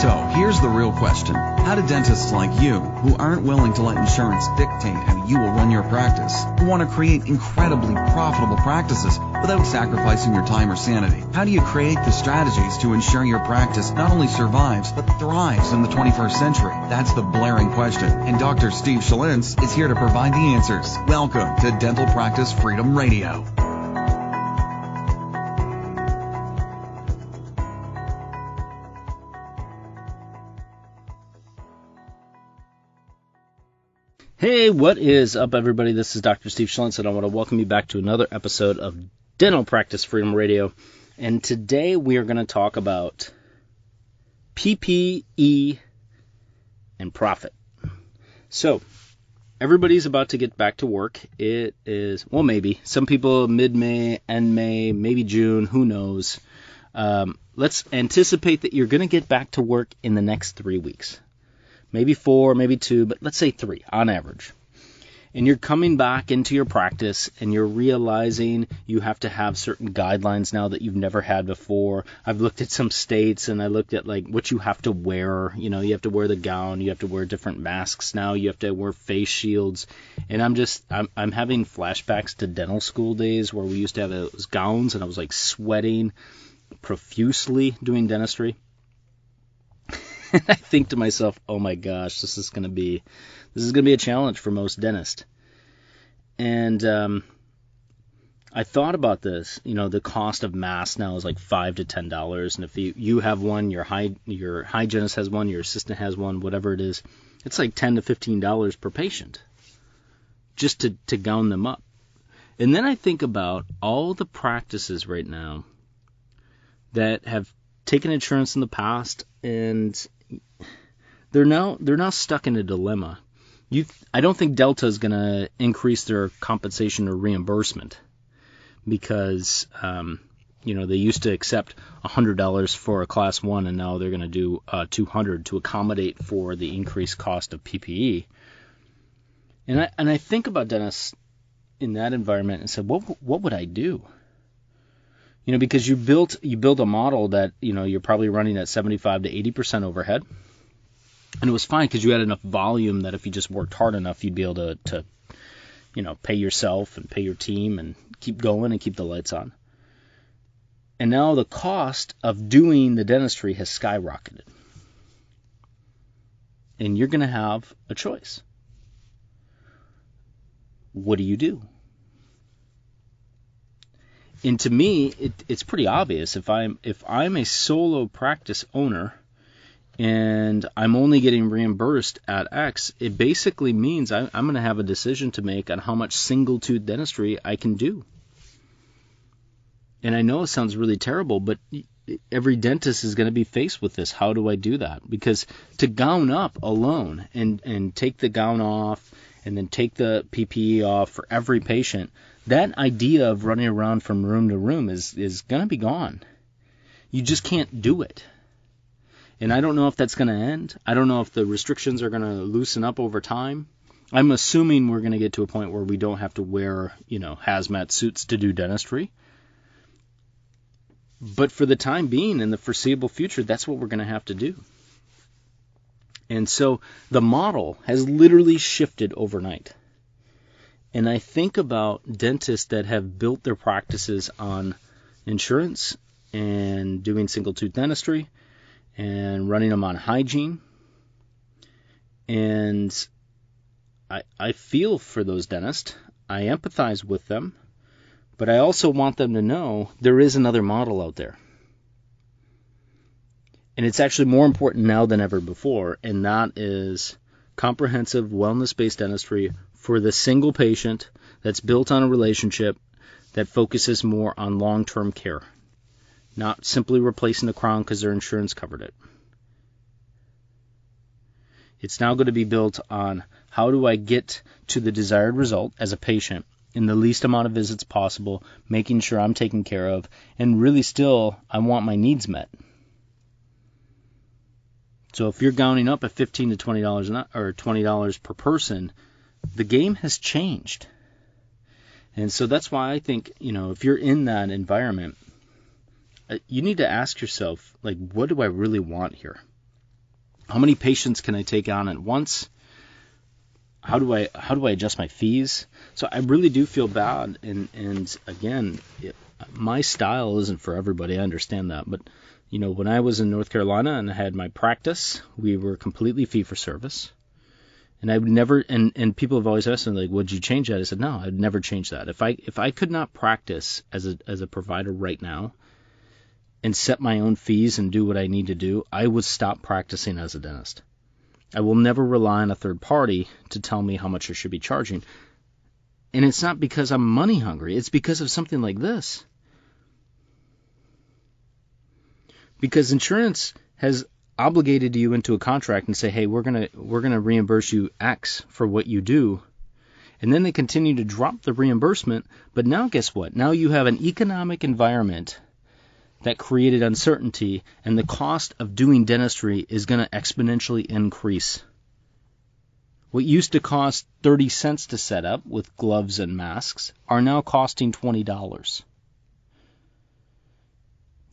So, here's the real question. How do dentists like you, who aren't willing to let insurance dictate how you will run your practice, who want to create incredibly profitable practices without sacrificing your time or sanity, how do you create the strategies to ensure your practice not only survives, but thrives in the 21st century? That's the blaring question, and Dr. Steve Schlintz is here to provide the answers. Welcome to Dental Practice Freedom Radio. Hey, what is up, everybody? This is Dr. Steve Schlintz, and I want to welcome you back to another episode of Dental Practice Freedom Radio. And today we are going to talk about PPE and profit. So, everybody's about to get back to work. It is, well, maybe. Some people mid-May, end May, maybe June, who knows. Let's anticipate that you're going to get back to work in the next 3 weeks. Maybe 4, maybe 2, but let's say 3 on average. And you're coming back into your practice and you're realizing you have to have certain guidelines now that you've never had before. I've looked at some states and I looked at like what you have to wear. You know, you have to wear the gown, you have to wear different masks now, you have to wear face shields. And I'm having flashbacks to dental school days where we used to have those gowns and I was like sweating profusely doing dentistry. And I think to myself, oh my gosh, this is going to be a challenge for most dentists. And I thought about this. You know, the cost of masks now is like $5 to $10, and if you have one, your hygienist has one, your assistant has one, whatever it is, it's like $10 to $15 per patient just to gown them up. And then I think about all the practices right now that have taken insurance in the past and they're now stuck in a dilemma. I don't think Delta is going to increase their compensation or reimbursement because they used to accept $100 for a class 1 and now they're going to do $200 to accommodate for the increased cost of PPE. And I think about dentists in that environment and said, what would I do? You know, because you built a model that, you know, you're probably running at 75 to 80% overhead. And it was fine because you had enough volume that if you just worked hard enough, you'd be able to pay yourself and pay your team and keep going and keep the lights on. And now the cost of doing the dentistry has skyrocketed. And you're going to have a choice. What do you do? And to me, it's pretty obvious. If I'm a solo practice owner and I'm only getting reimbursed at X, it basically means I'm going to have a decision to make on how much single-tooth dentistry I can do. And I know it sounds really terrible, but every dentist is going to be faced with this. How do I do that? Because to gown up alone and take the gown off and then take the PPE off for every patient, that idea of running around from room to room is going to be gone. You just can't do it. And I don't know if that's going to end. I don't know if the restrictions are going to loosen up over time. I'm assuming we're going to get to a point where we don't have to wear, hazmat suits to do dentistry. But for the time being, in the foreseeable future, that's what we're going to have to do. And so the model has literally shifted overnight. And I think about dentists that have built their practices on insurance and doing single-tooth dentistry and running them on hygiene. And I feel for those dentists. I empathize with them. But I also want them to know there is another model out there. And it's actually more important now than ever before, and that is comprehensive wellness-based dentistry for the single patient that's built on a relationship that focuses more on long-term care, not simply replacing the crown because their insurance covered it. It's now going to be built on how do I get to the desired result as a patient in the least amount of visits possible, making sure I'm taken care of, and really still I want my needs met. So if you're gowning up at $15 to $20 or $20 per person, the game has changed. And so that's why I think, if you're in that environment, you need to ask yourself, like, what do I really want here? How many patients can I take on at once? How do I adjust my fees? So I really do feel bad. And again, my style isn't for everybody. I understand that. But, when I was in North Carolina and I had my practice, we were completely fee for service. And I would never, and people have always asked me, like, would you change that? I said, no, I'd never change that. If I could not practice as a provider right now and set my own fees and do what I need to do, I would stop practicing as a dentist. I will never rely on a third party to tell me how much I should be charging. And it's not because I'm money hungry. It's because of something like this. Because insurance has obligated you into a contract and say, hey, we're gonna reimburse you X for what you do. And then they continue to drop the reimbursement. But now guess what? Now you have an economic environment that created uncertainty, and the cost of doing dentistry is going to exponentially increase. What used to cost 30 cents to set up with gloves and masks are now costing $20.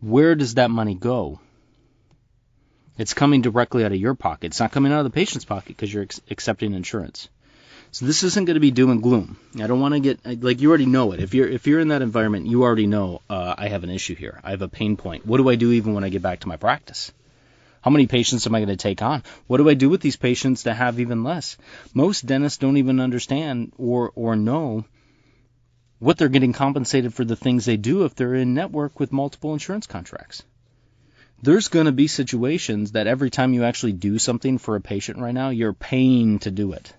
Where does that money go? It's coming directly out of your pocket. It's not coming out of the patient's pocket because you're accepting insurance. So this isn't going to be doom and gloom. I don't want to get, like, you already know it. If you're in that environment, you already know I have an issue here. I have a pain point. What do I do even when I get back to my practice? How many patients am I going to take on? What do I do with these patients that have even less? Most dentists don't even understand or know what they're getting compensated for the things they do if they're in network with multiple insurance contracts. There's going to be situations that every time you actually do something for a patient right now, you're paying to do it.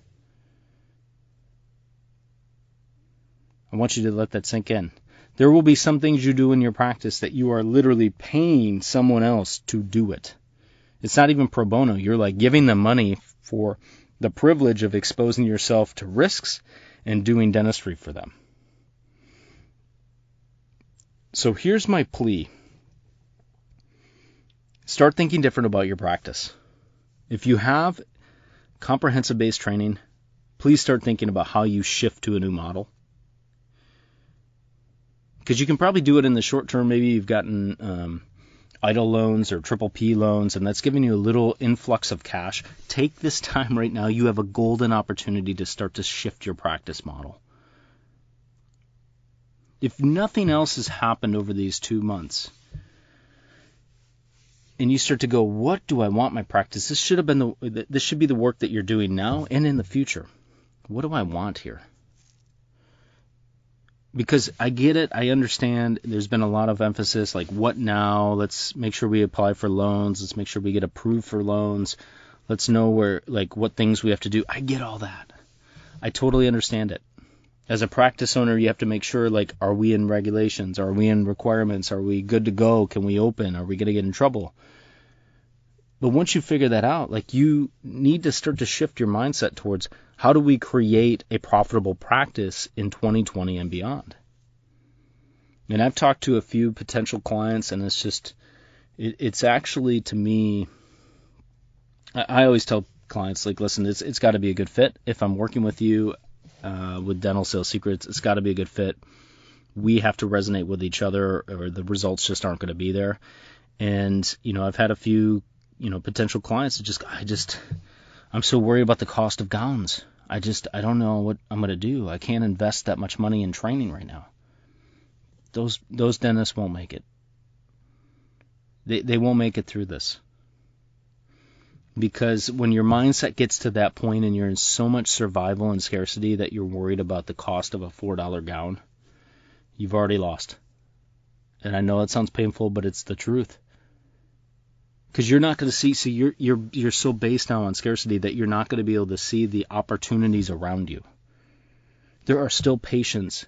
I want you to let that sink in. There will be some things you do in your practice that you are literally paying someone else to do it. It's not even pro bono. You're like giving them money for the privilege of exposing yourself to risks and doing dentistry for them. So here's my plea. Start thinking different about your practice. If you have comprehensive-based training, please start thinking about how you shift to a new model. Because you can probably do it in the short term. Maybe you've gotten EIDL loans or PPP loans, and that's giving you a little influx of cash. Take this time right now. You have a golden opportunity to start to shift your practice model. If nothing else has happened over these 2 months, and you start to go, what do I want my practice? This should be the work that you're doing now and in the future. What do I want here? Because I get it, I understand there's been a lot of emphasis, like what now? Let's make sure we apply for loans. Let's make sure we get approved for loans. Let's know what things we have to do. I get all that. I totally understand it. As a practice owner, you have to make sure, are we in regulations? Are we in requirements? Are we good to go? Can we open? Are we going to get in trouble? But once you figure that out, you need to start to shift your mindset towards how do we create a profitable practice in 2020 and beyond. And I've talked to a few potential clients, and it's actually, to me, I always tell clients, listen, it's got to be a good fit. If I'm working with you with Dental Sales Secrets, it's got to be a good fit. We have to resonate with each other, or the results just aren't going to be there. And, I've had a few potential clients that I'm so worried about the cost of gowns. I don't know what I'm going to do. I can't invest that much money in training right now. Those dentists won't make it. They won't make it through this. Because when your mindset gets to that point and you're in so much survival and scarcity that you're worried about the cost of a $4 gown, you've already lost. And I know it sounds painful, but it's the truth. Because you're not going to see, you're so based now on scarcity that you're not going to be able to see the opportunities around you. There are still patients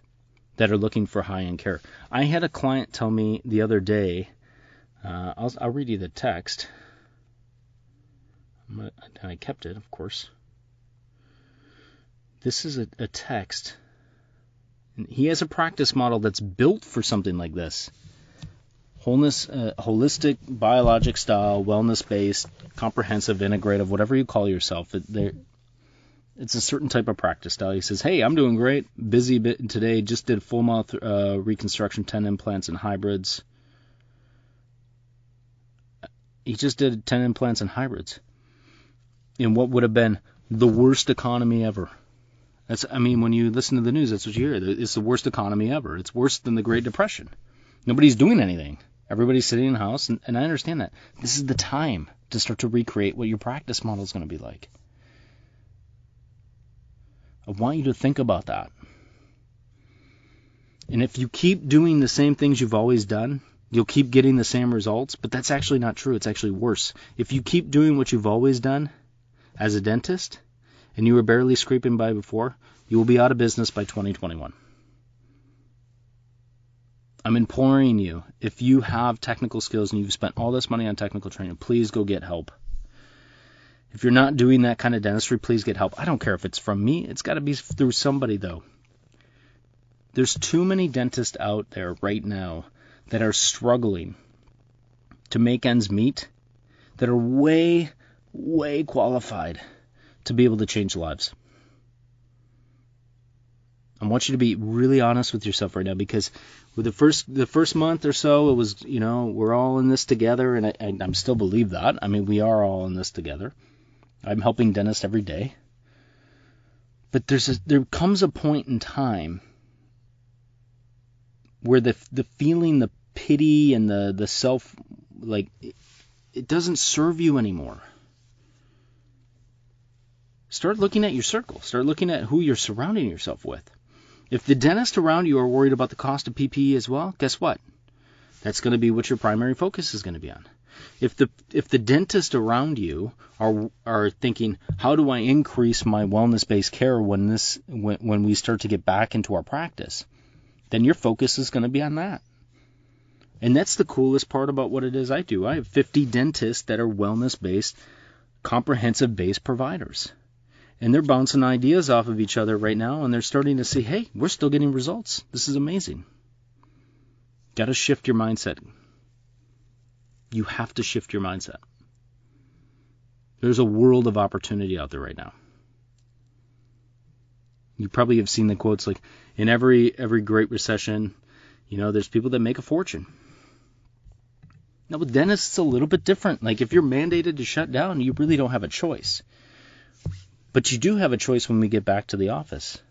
that are looking for high-end care. I had a client tell me the other day, I'll read you the text. I kept it, of course. This is a text. He has a practice model that's built for something like this. Holistic, biologic style, wellness-based, comprehensive, integrative, whatever you call yourself. It's a certain type of practice style. He says, hey, I'm doing great. Busy bit today. Just did full mouth reconstruction, 10 implants and hybrids. He just did 10 implants and hybrids. in what would have been the worst economy ever. When you listen to the news, that's what you hear. It's the worst economy ever. It's worse than the Great Depression. Nobody's doing anything. Everybody's sitting in the house, and I understand that. This is the time to start to recreate what your practice model is going to be like. I want you to think about that. And if you keep doing the same things you've always done, you'll keep getting the same results, but that's actually not true. It's actually worse. If you keep doing what you've always done as a dentist, and you were barely scraping by before, you will be out of business by 2021. I'm imploring you, if you have technical skills and you've spent all this money on technical training, please go get help. If you're not doing that kind of dentistry, please get help. I don't care if it's from me. It's got to be through somebody, though. There's too many dentists out there right now that are struggling to make ends meet, that are way, way qualified to be able to change lives. I want you to be really honest with yourself right now, because with the first month or so, it was, we're all in this together, and I still believe that. We are all in this together. I'm helping dentists every day. But there comes a point in time where the feeling, the pity, and the self, it doesn't serve you anymore. Start looking at your circle. Start looking at who you're surrounding yourself with. If the dentists around you are worried about the cost of PPE as well, guess what? That's going to be what your primary focus is going to be on. If the dentists around you are thinking, how do I increase my wellness-based care when we start to get back into our practice, then your focus is going to be on that. And that's the coolest part about what it is I do. I have 50 dentists that are wellness-based, comprehensive-based providers. And they're bouncing ideas off of each other right now, and they're starting to see, hey, we're still getting results. This is amazing. Got to shift your mindset. You have to shift your mindset. There's a world of opportunity out there right now. You probably have seen the quotes like, in every great recession, there's people that make a fortune. Now with dentists, it's a little bit different. Like if you're mandated to shut down, you really don't have a choice. But you do have a choice when we get back to the office.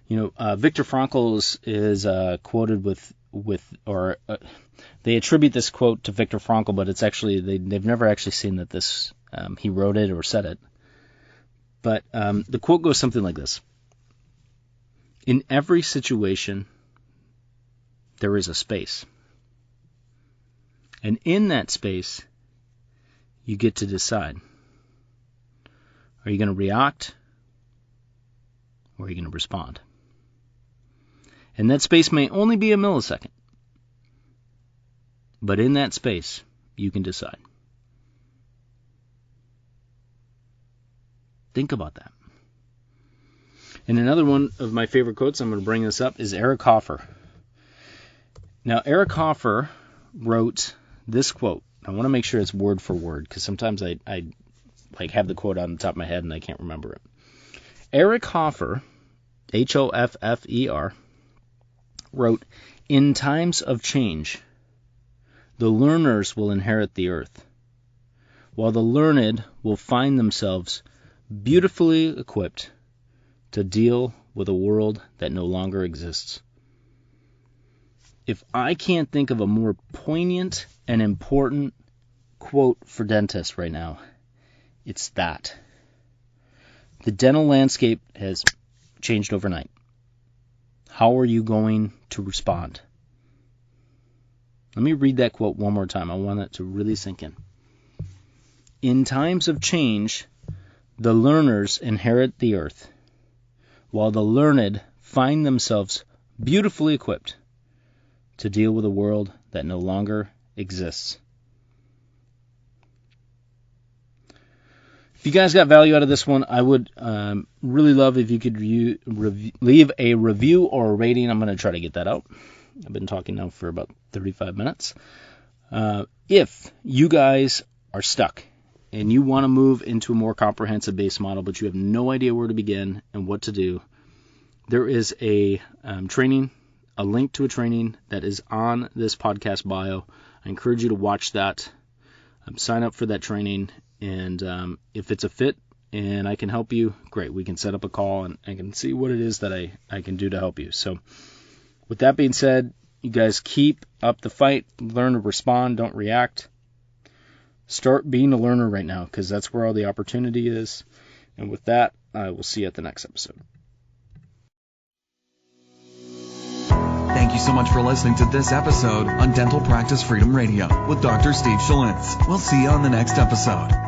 Viktor Frankl is quoted they attribute this quote to Viktor Frankl, but it's actually they've never actually seen that this he wrote it or said it. But the quote goes something like this: in every situation, there is a space, and in that space, you get to decide. Are you going to react, or are you going to respond? And that space may only be a millisecond. But in that space, you can decide. Think about that. And another one of my favorite quotes, I'm going to bring this up, is Eric Hoffer. Now, Eric Hoffer wrote this quote. I want to make sure it's word for word, because sometimes I have the quote on the top of my head and I can't remember it. Eric Hoffer, Hoffer, wrote, "In times of change, the learners will inherit the earth, while the learned will find themselves beautifully equipped to deal with a world that no longer exists." If I can't think of a more poignant and important quote for dentists right now, it's that. The dental landscape has changed overnight. How are you going to respond? Let me read that quote one more time. I want it to really sink in. In times of change, the learners inherit the earth, while the learned find themselves beautifully equipped to deal with a world that no longer exists. If you guys got value out of this one, I would really love if you could leave a review or a rating. I'm going to try to get that out. I've been talking now for about 35 minutes. If you guys are stuck and you want to move into a more comprehensive base model, but you have no idea where to begin and what to do, there is a training, a link to a training that is on this podcast bio. I encourage you to watch that, sign up for that training, And if it's a fit and I can help you, great. We can set up a call and I can see what it is that I can do to help you. So with that being said, you guys keep up the fight. Learn to respond. Don't react. Start being a learner right now, because that's where all the opportunity is. And with that, I will see you at the next episode. Thank you so much for listening to this episode on Dental Practice Freedom Radio with Dr. Steve Schlitz. We'll see you on the next episode.